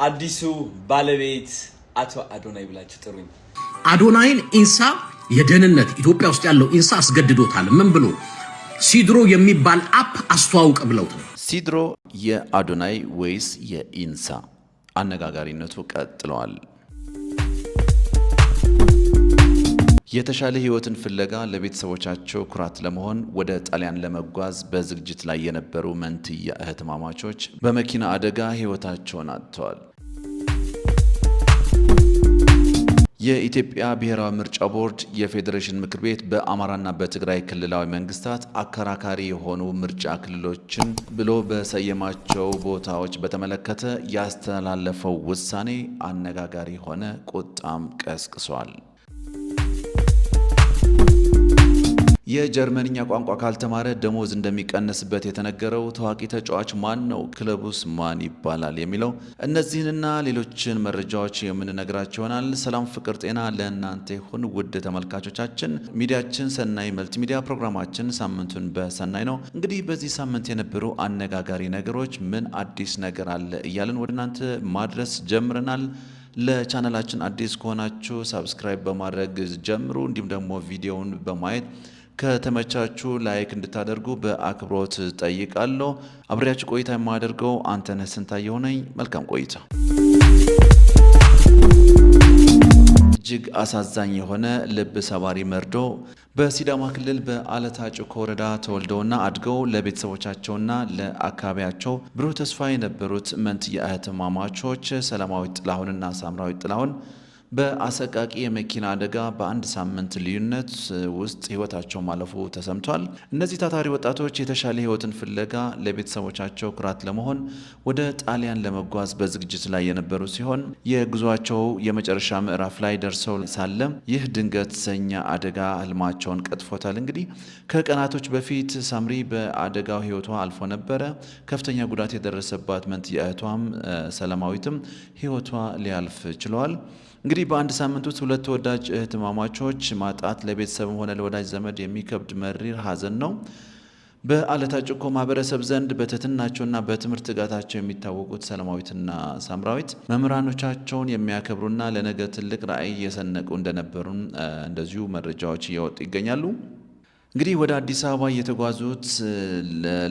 አዲሱ ባለቤት አቶ አዶናይ ብላችሁ ጥሩኝ። አዶናይን ኢንሳ የደህንነት ኢትዮጵያ ውስጥ ያለው ኢንሳ አስገድዶታል። ምን ብሎ ሲድሮ የሚባል አፕ አስተዋውቅ ብለውት ነው። ሲድሮ የአዶናይ ወይስ የኢንሳ? አነጋጋሪነቱ ቀጥለዋል። የተሻለ ህይወትን ፍለጋ ለቤተሰቦቻቸው ኩራት ለመሆን ወደ ጣሊያን ለመጓዝ በዝግጅት ላይ የነበሩ መንትያ እህትማማቾች በመኪና አደጋ ህይወታቸውን አጥተዋል። የኢትዮጵያ ብሔራዊ ምርጫ ቦርድ የፌዴሬሽን ምክር ቤት በአማራና በትግራይ ክልላዊ መንግስታት አከራካሪ የሆኑ ምርጫ ክልሎችን ብሎ በሰየማቸው ቦታዎች በተመለከተ ያስተላለፈው ውሳኔ አነጋጋሪ ሆነ፣ ቁጣም ቀስቅሷል። የጀርመንኛ ቋንቋ ካልተማረ ደሞዝ እንደሚቀነስበት የተነገረው ታዋቂ ተጫዋች ማን ነው? ክለቡስ ማን ይባላል? የሚለው እነዚህንና ሌሎችን መረጃዎች የምንነግራችሁ ይሆናል። ሰላም፣ ፍቅር፣ ጤና ለእናንተ ይሁን ውድ ተመልካቾቻችን። ሚዲያችን ሰናይ መልቲ ሚዲያ ፕሮግራማችን ሳምንቱን በሰናይ ነው። እንግዲህ በዚህ ሳምንት የነበሩ አነጋጋሪ ነገሮች ምን አዲስ ነገር አለ እያልን ወደ እናንተ ማድረስ ጀምረናል። ለቻናላችን አዲስ ከሆናችሁ ሰብስክራይብ በማድረግ ጀምሩ። እንዲሁም ደግሞ ቪዲዮውን በማየት ከተመቻችሁ ላይክ እንድታደርጉ በአክብሮት ጠይቃለሁ። አብሬያችሁ ቆይታ የማደርገው አንተነህ ስንታየሁ ነኝ። መልካም ቆይታ። እጅግ አሳዛኝ የሆነ ልብ ሰባሪ መርዶ በሲዳማ ክልል በአለታ ጩኮ ወረዳ ተወልደውና አድገው ለቤተሰቦቻቸውና ለአካባቢያቸው ብሩህ ተስፋ የነበሩት መንትያ እህትማማቾች ሰላማዊት ጥላሁንና ሳምራዊት ጥላሁን በአሰቃቂ የመኪና አደጋ በአንድ ሳምንት ልዩነት ውስጥ ህይወታቸው ማለፉ ተሰምቷል። እነዚህ ታታሪ ወጣቶች የተሻለ ህይወትን ፍለጋ ለቤተሰቦቻቸው ኩራት ለመሆን ወደ ጣሊያን ለመጓዝ በዝግጅት ላይ የነበሩ ሲሆን የጉዟቸው የመጨረሻ ምዕራፍ ላይ ደርሰው ሳለ ይህ ድንገተኛ አደጋ ህልማቸውን ቀጥፎታል። እንግዲህ ከቀናቶች በፊት ሳምሪ በአደጋው ህይወቷ አልፎ ነበረ። ከፍተኛ ጉዳት የደረሰባት መንትያ እህቷም ሰላማዊትም ህይወቷ ሊያልፍ ችሏል። እንግዲህ በአንድ ሳምንት ውስጥ ሁለት ተወዳጅ እህትማማቾች ማጣት ለቤተሰብም ሆነ ለወዳጅ ዘመድ የሚከብድ መሪር ሀዘን ነው። በአለታ ጩኮ ማህበረሰብ ዘንድ በትህትናቸውና በትምህርት ትጋታቸው የሚታወቁት ሰላማዊትና ሳምራዊት መምህራኖቻቸውን የሚያከብሩና ለነገ ትልቅ ራዕይ የሰነቁ እንደነበሩ እንደዚሁ መረጃዎች እየወጡ ይገኛሉ። እንግዲህ ወደ አዲስ አበባ እየተጓዙት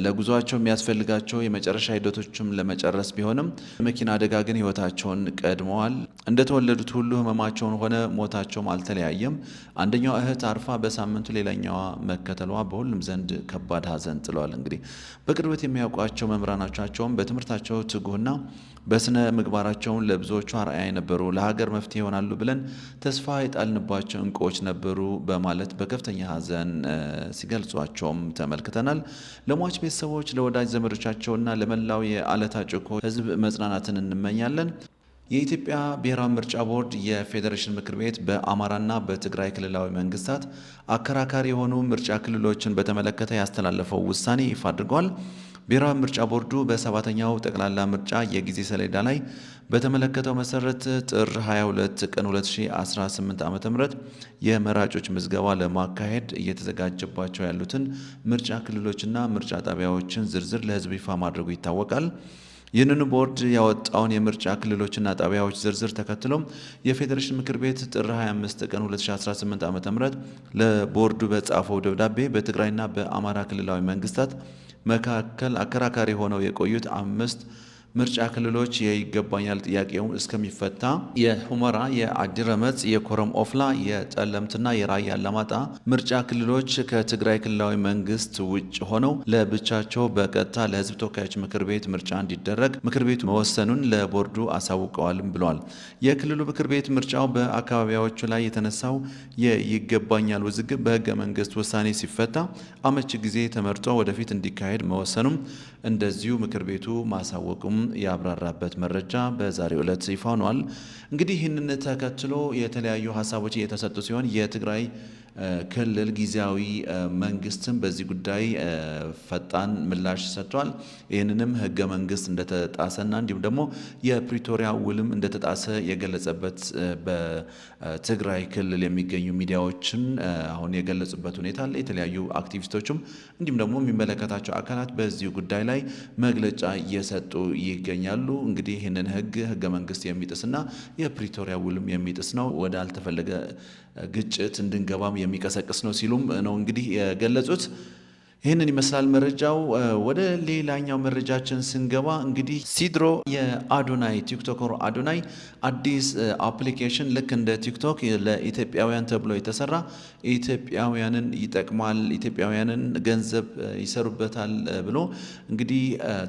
ለጉዟቸው የሚያስፈልጋቸው የመጨረሻ ሂደቶችም ለመጨረስ ቢሆንም መኪና አደጋ ግን ህይወታቸውን ቀድመዋል። እንደተወለዱት ሁሉ ህመማቸውን ሆነ ሞታቸውም አልተለያየም። አንደኛዋ እህት አርፋ በሳምንቱ ሌላኛዋ መከተሏ በሁሉም ዘንድ ከባድ ሀዘን ጥለዋል። እንግዲህ በቅርበት የሚያውቋቸው መምህራኖቻቸውም በትምህርታቸው ትጉህና በስነ ምግባራቸውን ለብዙዎቹ አርአያ የነበሩ ለሀገር መፍትሄ ይሆናሉ ብለን ተስፋ የጣልንባቸው እንቁዎች ነበሩ በማለት በከፍተኛ ሀዘን ሲገልጿቸውም ተመልክተናል። ለሟች ቤተሰቦች፣ ለወዳጅ ዘመዶቻቸውና ለመላው የአለታ ጩኮ ህዝብ መጽናናትን እንመኛለን። የኢትዮጵያ ብሔራዊ ምርጫ ቦርድ የፌዴሬሽን ምክር ቤት በአማራና በትግራይ ክልላዊ መንግስታት አከራካሪ የሆኑ ምርጫ ክልሎችን በተመለከተ ያስተላለፈው ውሳኔ ይፋ አድርጓል። ብሔራዊ ምርጫ ቦርዱ በሰባተኛው ጠቅላላ ምርጫ የጊዜ ሰሌዳ ላይ በተመለከተው መሰረት ጥር 22 ቀን 2018 ዓ.ም የመራጮች ምዝገባ ለማካሄድ እየተዘጋጀባቸው ያሉትን ምርጫ ክልሎችና ምርጫ ጣቢያዎችን ዝርዝር ለህዝብ ይፋ ማድረጉ ይታወቃል። ይህንን ቦርድ ያወጣውን የምርጫ ክልሎችና ጣቢያዎች ዝርዝር ተከትሎም የፌዴሬሽን ምክር ቤት ጥር 25 ቀን 2018 ዓ.ም ለቦርዱ በጻፈው ደብዳቤ በትግራይና በአማራ ክልላዊ መንግስታት መካከል አከራካሪ ሆነው የቆዩት 5 ምርጫ ክልሎች የይገባኛል ጥያቄው እስከሚፈታ የሁመራ፣ የአዲረመጽ፣ የኮረም ኦፍላ፣ የጠለምትና የራያ አላማጣ ምርጫ ክልሎች ከትግራይ ክልላዊ መንግስት ውጭ ሆነው ለብቻቸው በቀጥታ ለህዝብ ተወካዮች ምክር ቤት ምርጫ እንዲደረግ ምክር ቤቱ መወሰኑን ለቦርዱ አሳውቀዋልም ብለዋል። የክልሉ ምክር ቤት ምርጫው በአካባቢዎቹ ላይ የተነሳው የይገባኛል ውዝግብ በህገ መንግስት ውሳኔ ሲፈታ አመቺ ጊዜ ተመርጦ ወደፊት እንዲካሄድ መወሰኑም እንደዚሁ ምክር ቤቱ ማሳወቁም ያብራራበት መረጃ በዛሬው ዕለት ይፋ ሆኗል። እንግዲህ ይህንን ተከትሎ የተለያዩ ሀሳቦች እየተሰጡ ሲሆን የትግራይ ክልል ጊዜያዊ መንግስትም በዚህ ጉዳይ ፈጣን ምላሽ ሰጥቷል። ይህንንም ህገ መንግስት እንደተጣሰና እንዲሁም ደግሞ የፕሪቶሪያ ውልም እንደተጣሰ የገለጸበት በትግራይ ክልል የሚገኙ ሚዲያዎችን አሁን የገለጹበት ሁኔታ አለ። የተለያዩ አክቲቪስቶችም እንዲሁም ደግሞ የሚመለከታቸው አካላት በዚህ ጉዳይ ላይ መግለጫ እየሰጡ ይገኛሉ። እንግዲህ ይህንን ህገ መንግስት የሚጥስና የፕሪቶሪያ ውልም የሚጥስ ነው፣ ወደ አልተፈለገ ግጭት እንድንገባም የሚቀሰቅስ ነው ሲሉም ነው እንግዲህ የገለጹት። ይህንን ይመስላል መረጃው። ወደ ሌላኛው መረጃችን ስንገባ እንግዲህ ሲድሮ የአዶናይ ቲክቶከሩ አዶናይ አዲስ አፕሊኬሽን ልክ እንደ ቲክቶክ ለኢትዮጵያውያን ተብሎ የተሰራ ኢትዮጵያውያንን ይጠቅማል፣ ኢትዮጵያውያንን ገንዘብ ይሰሩበታል ብሎ እንግዲህ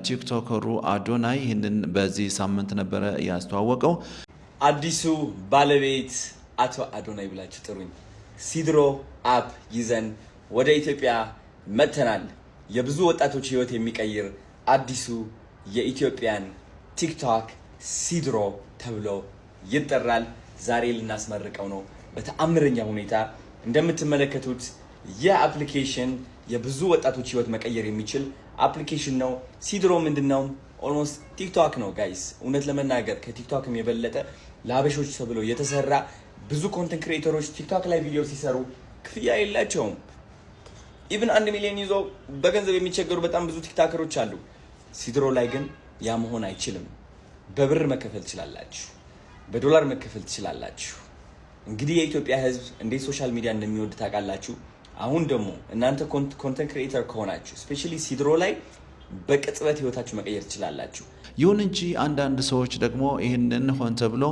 ቲክቶከሩ አዶናይ ይህንን በዚህ ሳምንት ነበረ ያስተዋወቀው። አዲሱ ባለቤት አቶ አዶናይ ብላችሁ ጥሩኝ። ሲድሮ አፕ ይዘን ወደ ኢትዮጵያ መተናል። የብዙ ወጣቶች ህይወት የሚቀይር አዲሱ የኢትዮጵያን ቲክቶክ ሲድሮ ተብሎ ይጠራል። ዛሬ ልናስመርቀው ነው በተአምረኛ ሁኔታ። እንደምትመለከቱት ይህ አፕሊኬሽን የብዙ ወጣቶች ህይወት መቀየር የሚችል አፕሊኬሽን ነው። ሲድሮ ምንድነው? ኦልሞስት ቲክቶክ ነው ጋይስ። እውነት ለመናገር ከቲክቶክም የበለጠ ለሀበሾች ተብሎ የተሰራ ብዙ ኮንተንት ክሬተሮች ቲክቶክ ላይ ቪዲዮ ሲሰሩ ክፍያ የላቸውም። ኢቭን 1 ሚሊዮን ይዞ በገንዘብ የሚቸገሩ በጣም ብዙ ቲክቶከሮች አሉ። ሲድሮ ላይ ግን ያ መሆን አይችልም። በብር መከፈል ትችላላችሁ፣ በዶላር መከፈል ትችላላችሁ። እንግዲህ የኢትዮጵያ ህዝብ እንዴት ሶሻል ሚዲያ እንደሚወድ ታውቃላችሁ። አሁን ደግሞ እናንተ ኮንተንት ክሬተር ከሆናችሁ ስፔሻሊ ሲድሮ ላይ በቅጽበት ህይወታችሁ መቀየር ትችላላችሁ። ይሁን እንጂ አንዳንድ ሰዎች ደግሞ ይህንን ሆን ተብሎ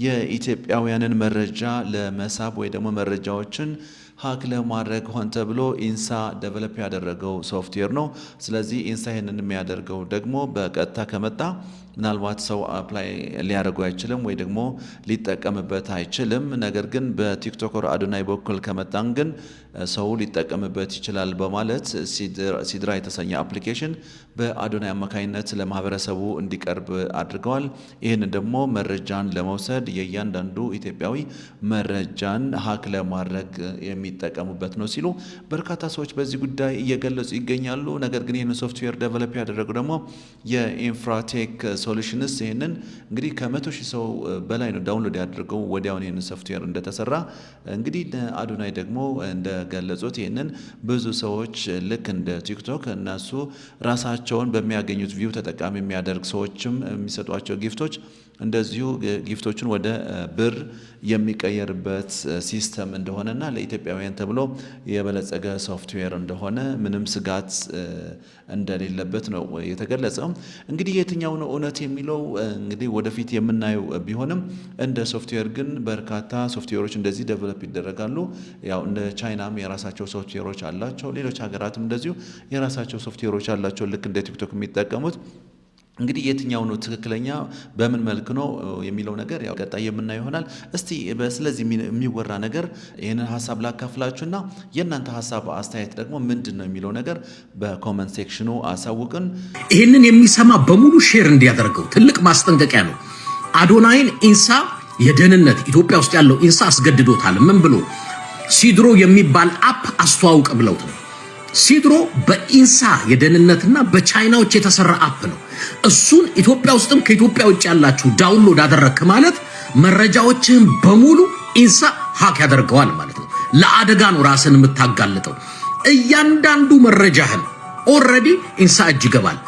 የኢትዮጵያውያንን መረጃ ለመሳብ ወይ ደግሞ መረጃዎችን ሀክ ለማድረግ ሆን ተብሎ ኢንሳ ዴቨሎፕ ያደረገው ሶፍትዌር ነው። ስለዚህ ኢንሳ ይህንን የሚያደርገው ደግሞ በቀጥታ ከመጣ ምናልባት ሰው አፕላይ ሊያደርገው አይችልም ወይ ደግሞ ሊጠቀምበት አይችልም። ነገር ግን በቲክቶከር አዶናይ በኩል ከመጣን ግን ሰው ሊጠቀምበት ይችላል በማለት ሲድራ የተሰኘ አፕሊኬሽን በአዶናይ አማካኝነት ለማህበረሰቡ እንዲቀርብ አድርገዋል። ይህንን ደግሞ መረጃን ለመውሰድ የእያንዳንዱ ኢትዮጵያዊ መረጃን ሀክ ለማድረግ የሚጠቀሙበት ነው ሲሉ በርካታ ሰዎች በዚህ ጉዳይ እየገለጹ ይገኛሉ። ነገር ግን ይህንን ሶፍትዌር ዴቨሎፕ ያደረጉ ደግሞ የኢንፍራቴክ ሶሉሽንስ ይህንን እንግዲህ ከ100,000 ሰው በላይ ነው ዳውንሎድ ያደርገው ወዲያውን ይህንን ሶፍትዌር እንደተሰራ። እንግዲህ አዶናይ ደግሞ እንደገለጹት ይህንን ብዙ ሰዎች ልክ እንደ ቲክቶክ እነሱ ራሳቸውን በሚያገኙት ቪው ተጠቃሚ የሚያደርግ ሰዎችም የሚሰጧቸው ጊፍቶች እንደዚሁ ጊፍቶችን ወደ ብር የሚቀየርበት ሲስተም እንደሆነና ለኢትዮጵያውያን ተብሎ የበለጸገ ሶፍትዌር እንደሆነ ምንም ስጋት እንደሌለበት ነው የተገለጸው። እንግዲህ የትኛው ነው እውነት የሚለው እንግዲህ ወደፊት የምናየው ቢሆንም እንደ ሶፍትዌር ግን በርካታ ሶፍትዌሮች እንደዚህ ዴቨሎፕ ይደረጋሉ። ያው እንደ ቻይናም የራሳቸው ሶፍትዌሮች አላቸው። ሌሎች ሀገራትም እንደዚሁ የራሳቸው ሶፍትዌሮች አላቸው ልክ እንደ ቲክቶክ የሚጠቀሙት። እንግዲህ የትኛው ነው ትክክለኛ በምን መልክ ነው የሚለው ነገር ያው ቀጣይ የምናየው ይሆናል። እስቲ ስለዚህ የሚወራ ነገር ይሄንን ሐሳብ ላካፍላችሁና የእናንተ ሐሳብ አስተያየት ደግሞ ምንድነው የሚለው ነገር በኮሜንት ሴክሽኑ አሳውቅን። ይሄንን የሚሰማ በሙሉ ሼር እንዲያደርገው ትልቅ ማስጠንቀቂያ ነው። አዶናይን ኢንሳ የደህንነት ኢትዮጵያ ውስጥ ያለው ኢንሳ አስገድዶታል። ምን ብሎ ሲድሮ የሚባል አፕ አስተዋውቅ ብለውት ነው። ሲድሮ በኢንሳ የደህንነትና በቻይናዎች የተሰራ አፕ ነው። እሱን ኢትዮጵያ ውስጥም ከኢትዮጵያ ውጭ ያላችሁ ዳውንሎድ አደረክ ማለት መረጃዎችህን በሙሉ ኢንሳ ሀክ ያደርገዋል ማለት ነው። ለአደጋ ነው ራስን የምታጋልጠው። እያንዳንዱ መረጃህን ኦልሬዲ ኢንሳ እጅ ይገባል።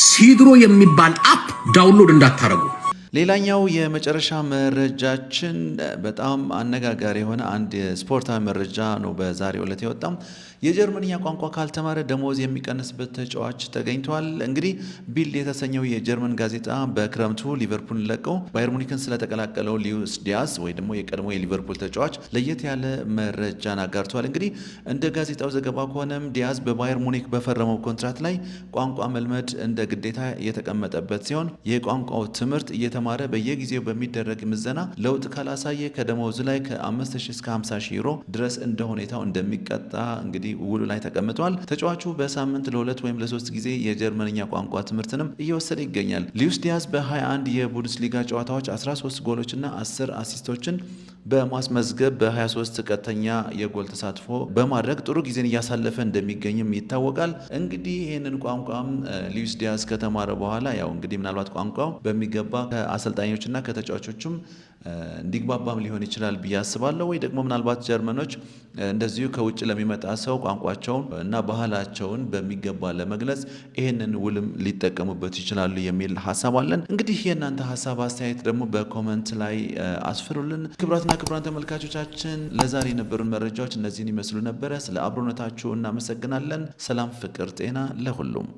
ሲድሮ የሚባል አፕ ዳውንሎድ እንዳታረጉ። ሌላኛው የመጨረሻ መረጃችን በጣም አነጋጋሪ የሆነ አንድ ስፖርታዊ መረጃ ነው በዛሬው ዕለት የወጣው። የጀርመንኛ ቋንቋ ካልተማረ ደሞዝ የሚቀንስበት ተጫዋች ተገኝቷል። እንግዲህ ቢልድ የተሰኘው የጀርመን ጋዜጣ በክረምቱ ሊቨርፑል ለቀው ባየር ሙኒክን ስለተቀላቀለው ሉዊስ ዲያዝ ወይ ደግሞ የቀድሞ የሊቨርፑል ተጫዋች ለየት ያለ መረጃን አጋርቷል። እንግዲህ እንደ ጋዜጣው ዘገባ ከሆነም ዲያዝ በባየር ሙኒክ በፈረመው ኮንትራት ላይ ቋንቋ መልመድ እንደ ግዴታ የተቀመጠበት ሲሆን የቋንቋው ትምህርት እየተማረ በየጊዜው በሚደረግ ምዘና ለውጥ ካላሳየ ከደሞዙ ላይ ከ5,000 እስከ 50,000 ዩሮ ድረስ እንደ ሁኔታው እንደሚቀጣ እንግዲህ ውሉ ላይ ተቀምጧል። ተጫዋቹ በሳምንት ለ2 ወይም ለ3 ጊዜ የጀርመንኛ ቋንቋ ትምህርትንም እየወሰደ ይገኛል። ሉዊስ ዲያዝ በ21 የቡንደስሊጋ ጨዋታዎች 13 ጎሎችና 10 አሲስቶችን በማስመዝገብ በ23 ቀጥተኛ የጎል ተሳትፎ በማድረግ ጥሩ ጊዜን እያሳለፈ እንደሚገኝም ይታወቃል። እንግዲህ ይህንን ቋንቋም ሉዊስ ዲያዝ ከተማረ በኋላ ያው እንግዲህ ምናልባት ቋንቋው በሚገባ ከአሰልጣኞችና ከተጫዋቾችም እንዲግባባም ሊሆን ይችላል ብዬ አስባለሁ። ወይ ደግሞ ምናልባት ጀርመኖች እንደዚሁ ከውጭ ለሚመጣ ሰው ቋንቋቸውን እና ባህላቸውን በሚገባ ለመግለጽ ይህንን ውልም ሊጠቀሙበት ይችላሉ የሚል ሀሳብ አለን። እንግዲህ የእናንተ ሀሳብ አስተያየት ደግሞ በኮመንት ላይ አስፍሩልን። ክቡራትና ክቡራን ተመልካቾቻችን ለዛሬ የነበሩን መረጃዎች እነዚህን ይመስሉ ነበረ። ስለ አብሮነታችሁ እናመሰግናለን። ሰላም፣ ፍቅር፣ ጤና ለሁሉም።